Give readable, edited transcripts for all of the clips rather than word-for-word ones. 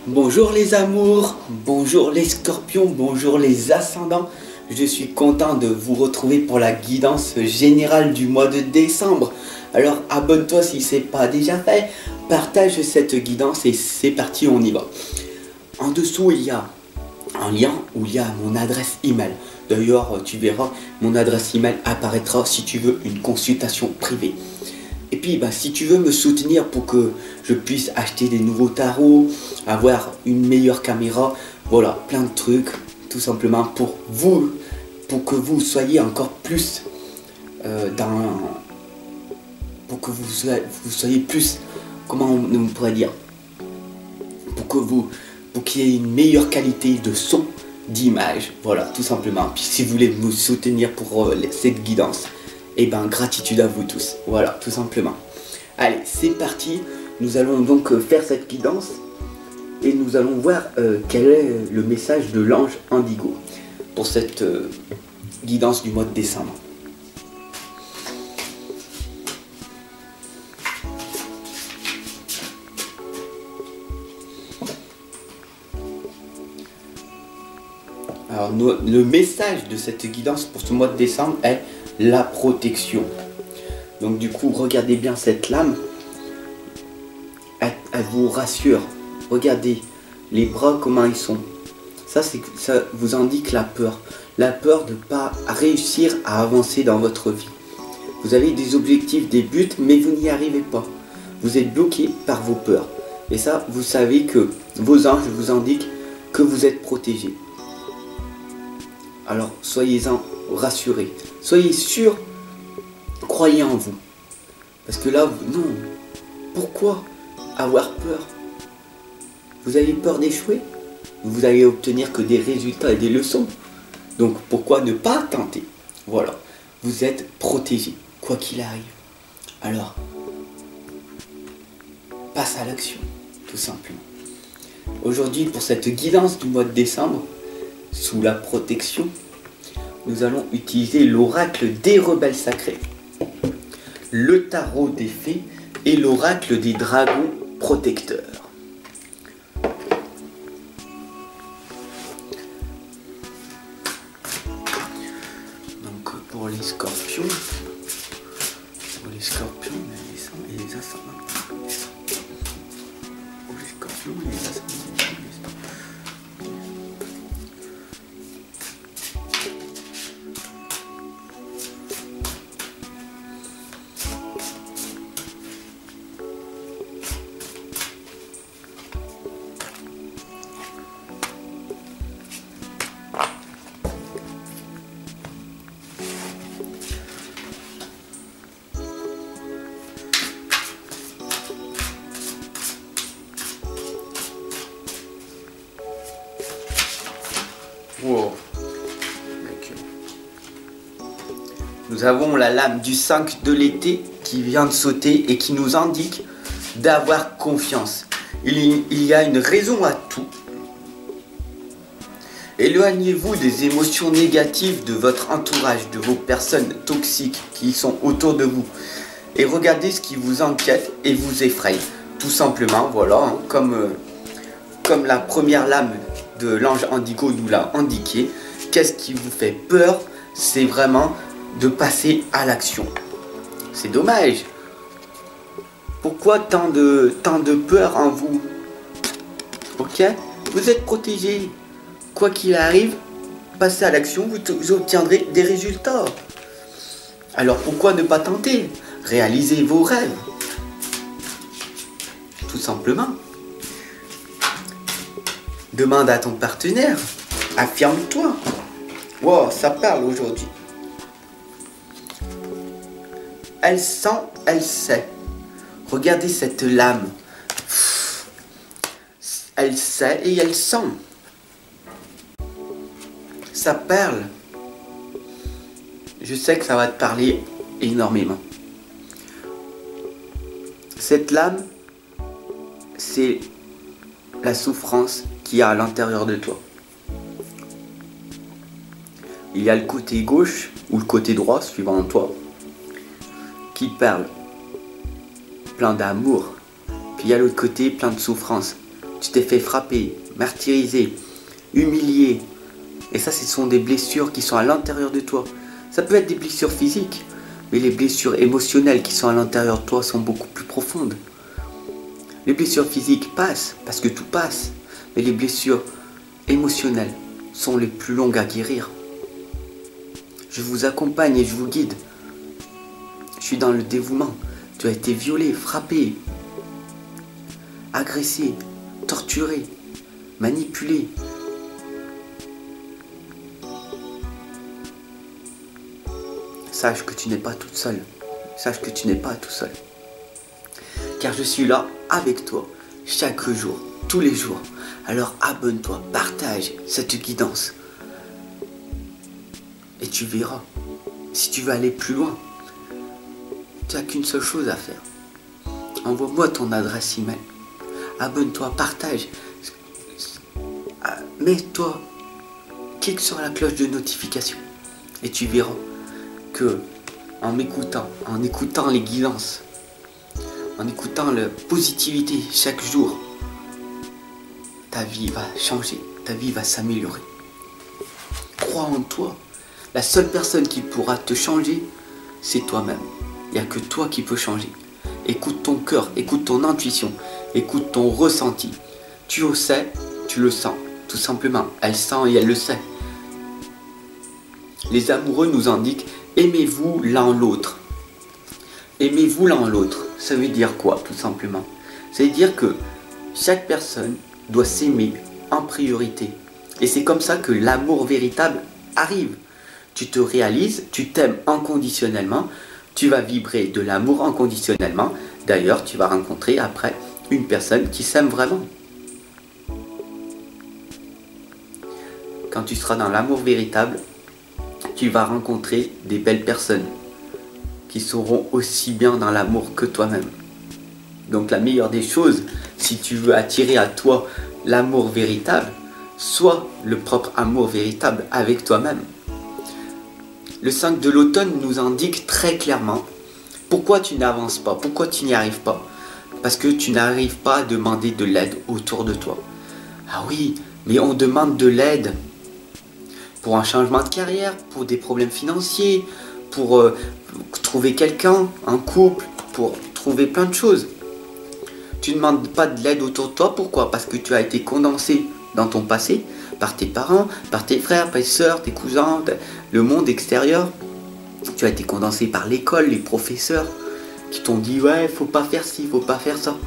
Bonjour les amours, bonjour les scorpions, bonjour les ascendants. Je suis content de vous retrouver pour la guidance générale du mois de décembre. Alors abonne-toi si ce n'est pas déjà fait, partage cette guidance et c'est parti, on y va. En dessous il y a un lien où il y a mon adresse email. D'ailleurs tu verras, mon adresse email apparaîtra si tu veux une consultation privée. Et puis si tu veux me soutenir pour que je puisse acheter des nouveaux tarots, avoir une meilleure caméra, voilà, plein de trucs, tout simplement pour que vous soyez encore plus pour que vous soyez plus, comment on pourrait dire, pour qu'il y ait une meilleure qualité de son, d'image, voilà, tout simplement. Puis si vous voulez me soutenir pour cette guidance, et gratitude à vous tous, voilà, tout simplement. Allez, c'est parti, nous allons donc faire cette guidance et nous allons voir quel est le message de l'ange Indigo pour cette guidance du mois de décembre. Alors, le message de cette guidance pour ce mois de décembre est la protection. Donc du coup, regardez bien cette lame. Elle vous rassure. Regardez les bras, comment ils sont. Ça vous indique la peur. La peur de ne pas réussir à avancer dans votre vie. Vous avez des objectifs, des buts, mais vous n'y arrivez pas. Vous êtes bloqué par vos peurs. Et ça, vous savez que vos anges vous indiquent que vous êtes protégé. Alors, soyez-en rassurés. Soyez sûrs, croyez en vous. Parce que là, non. Pourquoi avoir peur? Vous avez peur d'échouer? Vous allez obtenir que des résultats et des leçons. Donc, pourquoi ne pas tenter? Voilà. Vous êtes protégé, quoi qu'il arrive. Alors, passe à l'action, tout simplement. Aujourd'hui, pour cette guidance du mois de décembre, sous la protection, nous allons utiliser l'oracle des rebelles sacrés, le tarot des fées et l'oracle des dragons protecteurs. Donc pour les scorpions, et les ascendants. Pour les scorpions et les ascendants. Wow. Nous avons la lame du 5 de l'été qui vient de sauter et qui nous indique d'avoir confiance. Il y a une raison à tout. Éloignez-vous des émotions négatives de votre entourage, de vos personnes toxiques qui sont autour de vous. Et regardez ce qui vous inquiète et vous effraie. Tout simplement, voilà, comme la première lame de l'ange Indigo nous l'a indiqué. Qu'est-ce qui vous fait peur? C'est vraiment de passer à l'action. C'est dommage. Pourquoi tant de peur en vous? Ok? Vous êtes protégé. Quoi qu'il arrive, passez à l'action, vous obtiendrez des résultats. Alors pourquoi ne pas tenter? Réalisez vos rêves. Tout simplement. Demande à ton partenaire. Affirme-toi. Wow, ça parle aujourd'hui. Elle sent, elle sait. Regardez cette lame. Elle sait et elle sent. Ça parle. Je sais que ça va te parler énormément. Cette lame, c'est la souffrance qu'il y a à l'intérieur de toi. Il y a le côté gauche ou le côté droit, suivant toi, qui parle plein d'amour. Puis il y a l'autre côté plein de souffrance. tu t'es fait frapper, martyriser, humilier. Et ça, ce sont des blessures qui sont à l'intérieur de toi. Ça peut être des blessures physiques, mais les blessures émotionnelles qui sont à l'intérieur de toi sont beaucoup plus profondes. Les blessures physiques passent, parce que tout passe, mais les blessures émotionnelles sont les plus longues à guérir. Je vous accompagne et je vous guide. Je suis dans le dévouement. Tu as été violé, frappé, agressé, torturé, manipulé. Sache que tu n'es pas toute seule. Sache que tu n'es pas tout seul. Car je suis là avec toi, chaque jour, tous les jours. Alors abonne-toi, partage cette guidance. Et tu verras, si tu veux aller plus loin, tu n'as qu'une seule chose à faire. Envoie-moi ton adresse email. Abonne-toi, partage. Mets-toi, clique sur la cloche de notification. Et tu verras que en écoutant les guidances, en écoutant la positivité chaque jour, ta vie va changer, ta vie va s'améliorer. Crois en toi. La seule personne qui pourra te changer, c'est toi-même. Il n'y a que toi qui peux changer. Écoute ton cœur, écoute ton intuition, écoute ton ressenti. Tu le sais, tu le sens, tout simplement. Elle sent et elle le sait. Les amoureux nous indiquent, aimez-vous l'un l'autre. Aimez-vous l'un l'autre. Ça veut dire quoi, tout simplement? Ça veut dire que chaque personne doit s'aimer en priorité. Et c'est comme ça que l'amour véritable arrive. Tu te réalises, tu t'aimes inconditionnellement, tu vas vibrer de l'amour inconditionnellement. D'ailleurs, tu vas rencontrer après une personne qui s'aime vraiment. Quand tu seras dans l'amour véritable, tu vas rencontrer des belles personnes qui seront aussi bien dans l'amour que toi-même. Donc la meilleure des choses, si tu veux attirer à toi l'amour véritable, sois le propre amour véritable avec toi-même. Le 5 de l'automne nous indique très clairement pourquoi tu n'avances pas, pourquoi tu n'y arrives pas. Parce que tu n'arrives pas à demander de l'aide autour de toi. Ah oui, mais on demande de l'aide pour un changement de carrière, pour des problèmes financiers, pour trouver quelqu'un, un couple, pour trouver plein de choses. Tu ne demandes pas de l'aide autour de toi, pourquoi? Parce que tu as été condensé dans ton passé, par tes parents, par tes frères, tes soeurs, tes cousins, le monde extérieur. Tu as été condensé par l'école, les professeurs qui t'ont dit ouais, faut pas faire ci, faut pas faire ça.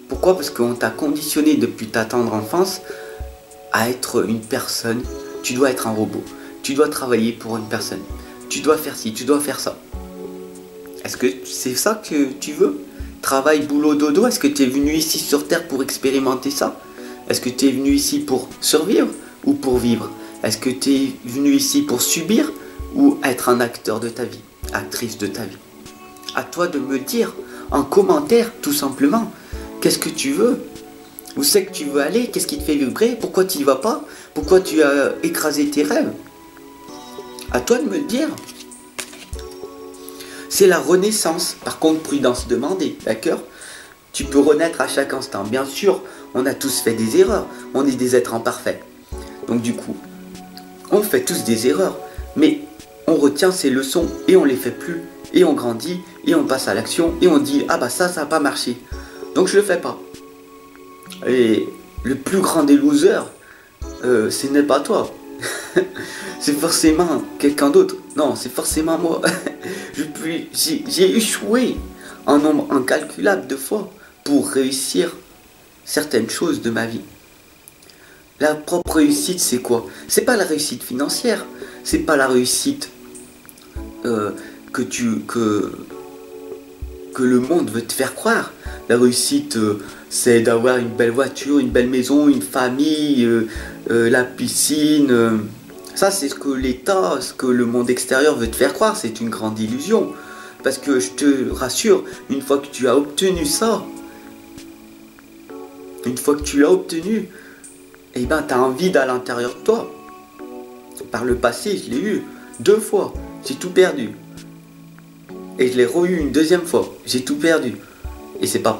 Pourquoi? Parce qu'on t'a conditionné depuis ta tendre enfance à être une personne. Tu dois être un robot. Tu dois travailler pour une personne. Tu dois faire ci, tu dois faire ça. Est-ce que c'est ça que tu veux? Travail, boulot, dodo? Est-ce que tu es venu ici sur Terre pour expérimenter ça? Est-ce que tu es venu ici pour survivre ou pour vivre? Est-ce que tu es venu ici pour subir ou être un acteur de ta vie, actrice de ta vie? À toi de me dire en commentaire, tout simplement, qu'est-ce que tu veux? Où c'est que tu veux aller? Qu'est-ce qui te fait vibrer? Pourquoi tu n'y vas pas? Pourquoi tu as écrasé tes rêves? À toi de me le dire. C'est la renaissance. Par contre, prudence demandée, d'accord? Tu peux renaître à chaque instant. Bien sûr, on a tous fait des erreurs. On est des êtres imparfaits. Donc du coup, on fait tous des erreurs. Mais on retient ces leçons et on ne les fait plus. Et on grandit et on passe à l'action. Et on dit, ah bah ça n'a pas marché. Donc je ne le fais pas. Et le plus grand des losers, ce n'est pas toi. C'est forcément quelqu'un d'autre. Non, c'est forcément moi. J'ai échoué un nombre incalculable de fois pour réussir certaines choses de ma vie. La propre réussite, c'est quoi? C'est pas la réussite financière. C'est pas la réussite que le monde veut te faire croire. La réussite, c'est d'avoir une belle voiture, une belle maison, une famille, la piscine. Ça, c'est ce que l'État, ce que le monde extérieur veut te faire croire. C'est une grande illusion. Parce que je te rassure, une fois que tu as obtenu ça, une fois que tu l'as obtenu, eh ben, tu as un vide à l'intérieur de toi. Par le passé, je l'ai eu 2 fois. J'ai tout perdu. Et je l'ai re-eu une 2e fois. J'ai tout perdu. Et c'est pas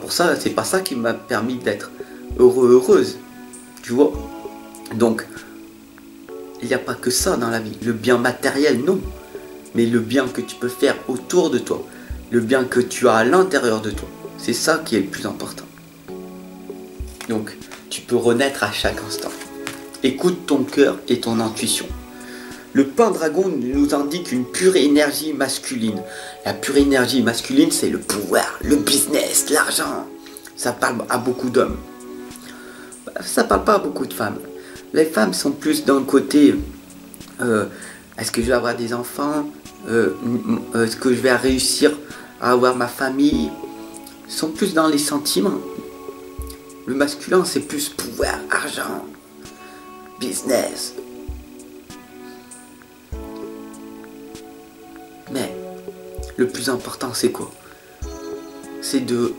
ça qui m'a permis d'être heureux, heureuse. Tu vois? Donc, il n'y a pas que ça dans la vie. Le bien matériel, non. Mais le bien que tu peux faire autour de toi. Le bien que tu as à l'intérieur de toi. C'est ça qui est le plus important. Donc, tu peux renaître à chaque instant. Écoute ton cœur et ton intuition. Le pendragon nous indique une pure énergie masculine. La pure énergie masculine, c'est le pouvoir, le business, l'argent. Ça parle à beaucoup d'hommes. Ça parle pas à beaucoup de femmes. Les femmes sont plus dans le côté est-ce que je vais avoir des enfants, est-ce que je vais réussir à avoir ma famille. Ils sont plus dans les sentiments. Le masculin, c'est plus pouvoir, argent, business. Mais le plus important, c'est quoi? C'est de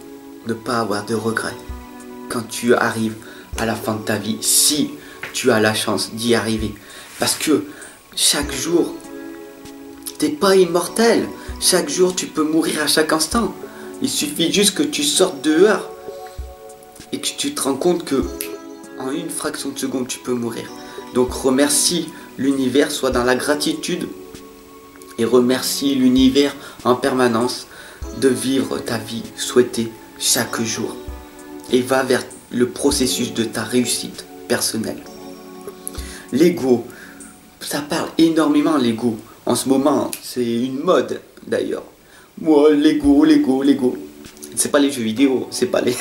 ne pas avoir de regrets quand tu arrives à la fin de ta vie, si tu as la chance d'y arriver. Parce que chaque jour, t'es pas immortel. Chaque jour, tu peux mourir à chaque instant. Il suffit juste que tu sortes dehors et que tu te rends compte que en une fraction de seconde, tu peux mourir. Donc remercie l'univers, sois dans la gratitude et remercie l'univers en permanence de vivre ta vie souhaitée chaque jour. Et va vers le processus de ta réussite personnelle. L'ego, ça parle énormément l'ego. En ce moment, c'est une mode d'ailleurs. Moi, l'ego. C'est pas les jeux vidéo, c'est pas les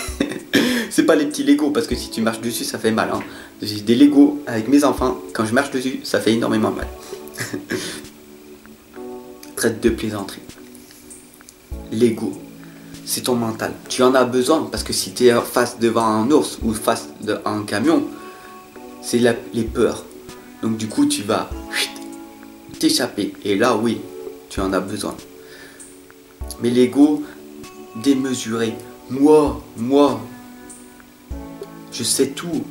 c'est pas les petits Lego, parce que si tu marches dessus, ça fait mal. Hein. J'ai des Lego avec mes enfants, quand je marche dessus, ça fait énormément mal. Traite de plaisanterie. L'ego, c'est ton mental. Tu en as besoin, parce que si tu es face devant un ours ou face à un camion, c'est les peurs. Donc du coup, tu vas t'échapper. Et là, oui, tu en as besoin. Mais l'ego démesuré. Moi, je sais tout.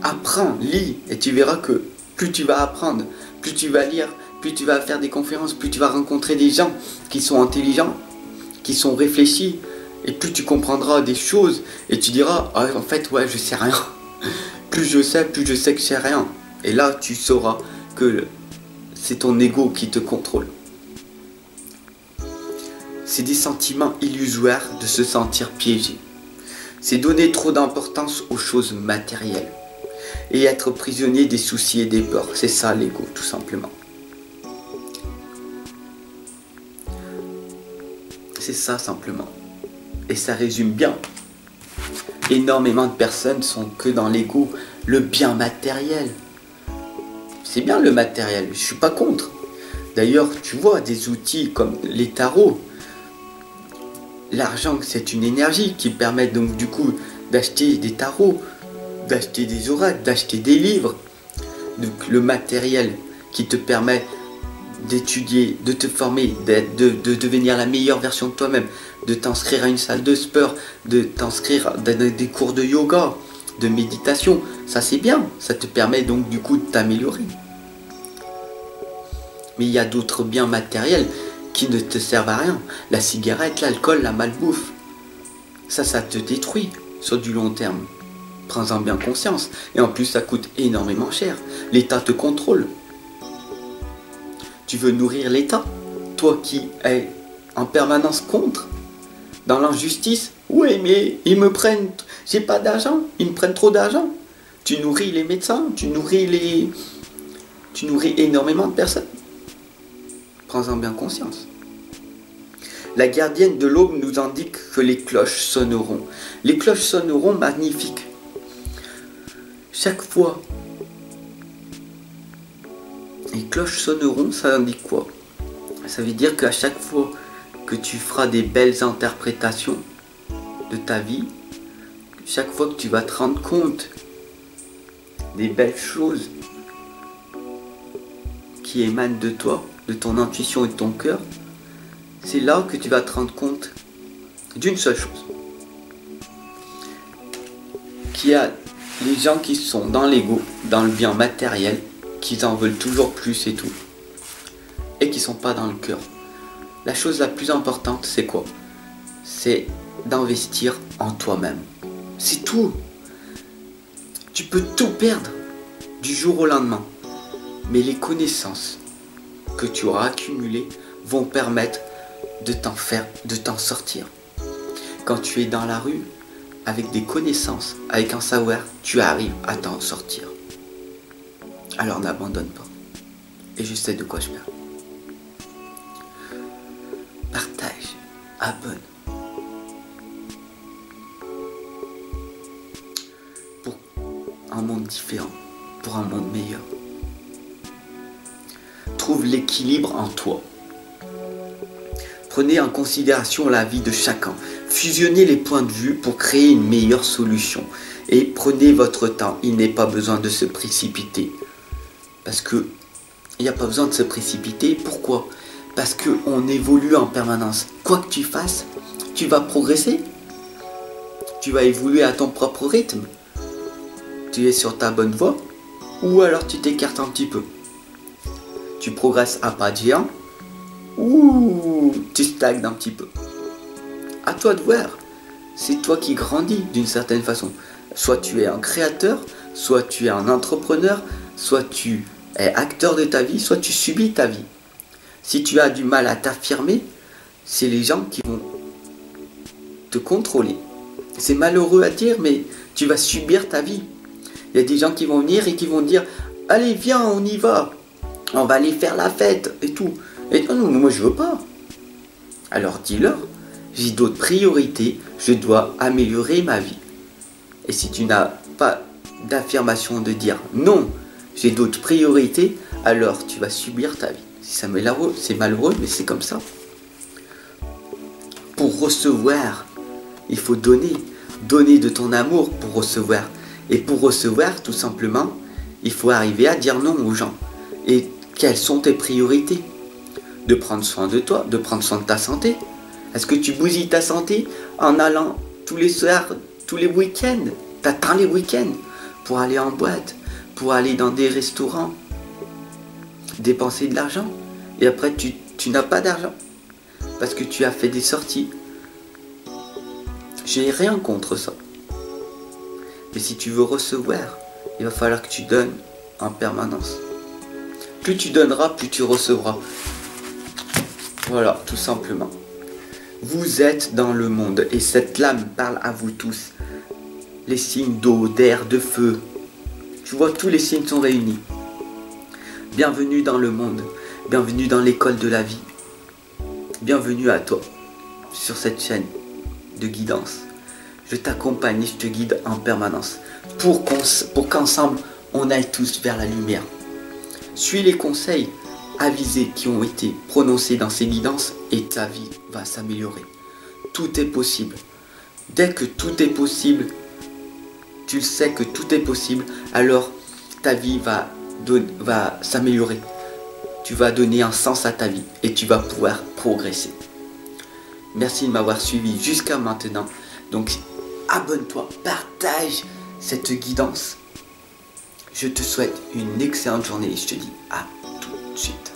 Apprends, lis, et tu verras que plus tu vas apprendre, plus tu vas lire, plus tu vas faire des conférences, plus tu vas rencontrer des gens qui sont intelligents, qui sont réfléchis, et plus tu comprendras des choses, et tu diras, ah, en fait, ouais, je sais rien. Plus je sais que je sais rien. Et là, tu sauras que c'est ton ego qui te contrôle. C'est des sentiments illusoires de se sentir piégé. C'est donner trop d'importance aux choses matérielles. Et être prisonnier des soucis et des peurs. C'est ça l'ego, tout simplement. C'est ça simplement. Et ça résume bien. Énormément de personnes sont que dans l'ego, le bien matériel. C'est bien le matériel, je suis pas contre. D'ailleurs, tu vois, des outils comme les tarots. L'argent, c'est une énergie qui permet donc du coup d'acheter des tarots, d'acheter des oracles, d'acheter des livres. Donc le matériel qui te permet d'étudier, de te former, de devenir la meilleure version de toi-même, de t'inscrire à une salle de sport, de t'inscrire à des cours de yoga, de méditation. Ça c'est bien, ça te permet donc du coup de t'améliorer. Mais il y a d'autres biens matériels qui ne te servent à rien. La cigarette, l'alcool, la malbouffe. Ça te détruit sur du long terme. Prends-en bien conscience. Et en plus, ça coûte énormément cher. L'État te contrôle. Tu veux nourrir l'État? Toi qui es en permanence contre, dans l'injustice? Oui, mais ils me prennent... J'ai pas d'argent. Ils me prennent trop d'argent. Tu nourris les médecins. Tu nourris énormément de personnes. Prends-en bien conscience. La gardienne de l'aube nous indique que les cloches sonneront. Les cloches sonneront magnifiques. Chaque fois, les cloches sonneront, ça indique quoi? Ça veut dire qu'à chaque fois que tu feras des belles interprétations de ta vie, chaque fois que tu vas te rendre compte des belles choses qui émanent de toi, de ton intuition et de ton cœur, c'est là que tu vas te rendre compte d'une seule chose. Qu'il y a les gens qui sont dans l'ego, dans le bien matériel, qui en veulent toujours plus et tout, et qui ne sont pas dans le cœur. La chose la plus importante, c'est quoi? C'est d'investir en toi-même. C'est tout. Tu peux tout perdre du jour au lendemain. Mais les connaissances que tu auras accumulées vont permettre de t'en sortir. Quand tu es dans la rue, avec des connaissances, avec un savoir, tu arrives à t'en sortir. Alors n'abandonne pas. Et je sais de quoi je parle. Partage, abonne. Pour un monde différent, pour un monde meilleur. Trouve l'équilibre en toi. Prenez en considération la vie de chacun. Fusionnez les points de vue pour créer une meilleure solution. Et prenez votre temps. Il n'est pas besoin de se précipiter. Parce que il n'y a pas besoin de se précipiter. Pourquoi? Parce qu'on évolue en permanence. Quoi que tu fasses, tu vas progresser. Tu vas évoluer à ton propre rythme. Tu es sur ta bonne voie. Ou alors tu t'écartes un petit peu. Tu progresses à pas de géant. Ou tu stagnes un petit peu. À toi de voir. C'est toi qui grandis d'une certaine façon. Soit tu es un créateur, soit tu es un entrepreneur, soit tu es acteur de ta vie, soit tu subis ta vie. Si tu as du mal à t'affirmer, c'est les gens qui vont te contrôler. C'est malheureux à dire, mais tu vas subir ta vie. Il y a des gens qui vont venir et qui vont dire « Allez, viens, on y va. On va aller faire la fête et tout. » Et non, moi je veux pas. Alors dis-leur, j'ai d'autres priorités, je dois améliorer ma vie. Et si tu n'as pas d'affirmation de dire non, j'ai d'autres priorités, alors tu vas subir ta vie. C'est malheureux, mais c'est comme ça. Pour recevoir, il faut donner. Donner de ton amour pour recevoir. Et pour recevoir, tout simplement, il faut arriver à dire non aux gens. Et quelles sont tes priorités? De prendre soin de toi, de prendre soin de ta santé. Est-ce que tu bousilles ta santé en allant tous les soirs, tous les week-ends? T'attends les week-ends pour aller en boîte, pour aller dans des restaurants, dépenser de l'argent. Et après, tu n'as pas d'argent parce que tu as fait des sorties. J'ai rien contre ça. Mais si tu veux recevoir, il va falloir que tu donnes en permanence. Plus tu donneras, plus tu recevras. Voilà, tout simplement. Vous êtes dans le monde et cette lame parle à vous tous. Les signes d'eau, d'air, de feu. Tu vois, tous les signes sont réunis. Bienvenue dans le monde. Bienvenue dans l'école de la vie. Bienvenue à toi sur cette chaîne de guidance. Je t'accompagne et je te guide en permanence pour qu'ensemble on aille tous vers la lumière. Suis les conseils avisés qui ont été prononcés dans ces guidances et ta vie va s'améliorer. Tout est possible. Dès que tout est possible, tu le sais que tout est possible, alors ta vie va s'améliorer. Tu vas donner un sens à ta vie et tu vas pouvoir progresser. Merci de m'avoir suivi jusqu'à maintenant. Donc abonne-toi, partage cette guidance. Je te souhaite une excellente journée et je te dis à tout de suite.